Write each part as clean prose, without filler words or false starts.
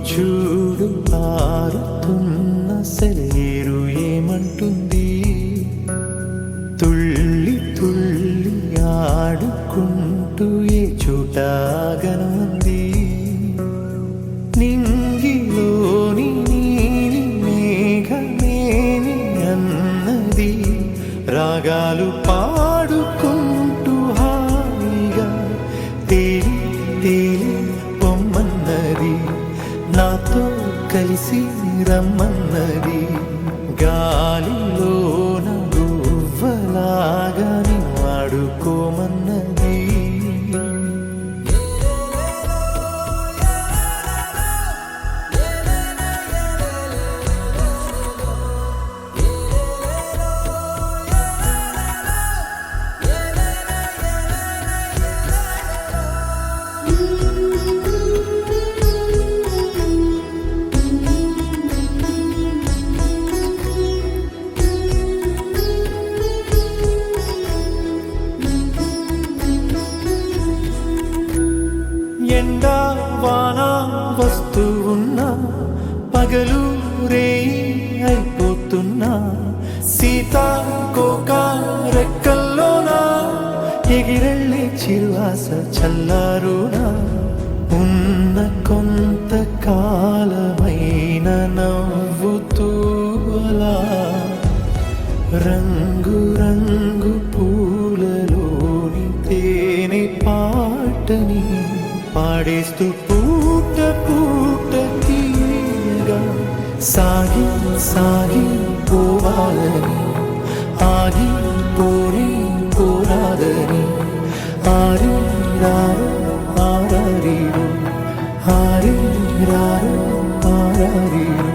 చూడు పారుతున్న సెలయేరు ఏమంటుంది, తుళ్ళి తుళ్ళి ఆడుకుంటూ ఏ చోటాగనుంది. నింగిలోని నీలి మేఘమేని అన్నది, రాగాలు పాడుకుంటూ హాయిగా తేలి తేలి పొమ్మన్నది, నాతో కలిసి రమ్మన్నది. గాలిలోన గువ్వలాగా ఆడుకోమన్నది. ఎండా వాన వస్తూ ఉన్నా, పగలు రేయి అయిపోతున్నా, సీతాకోక రెక్కల్లోనా ఎగిరెళ్ళే చిరువాస చల్లారునా. ఉన్న కొంత కాలమైన నవ్వుతూ అలా రంగు రంగు పూలలోని తేనె పాటని పాడేస్తూ పూట పూట తీయగా సాగి సాగి పోవాలని, ఆగి పోని పోరాదని. ఆరి రారు ఆరారీరు, ఆరి రారు ఆరారీరు.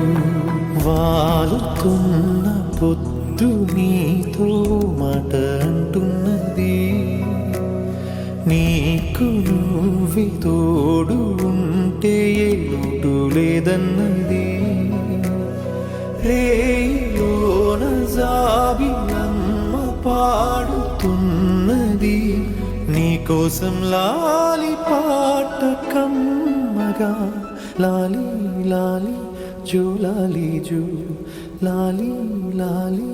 వాలుతున్న పొద్దు నీతో మాట అంటున్నది, నీకు నువ్వే తోడు ఉంటే ఏ లోటు లేదన్నది. రేయోన జాబిలమ్మ పాడుతున్నది, నీకోసం లాలి పాట కమ్మగా. లాలి లాలి జో లాలి జో, లాలి లాలి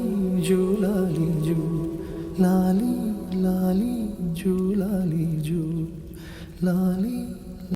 జో లాలి జో, లాలి లాలి జో లాలి జో, లాలి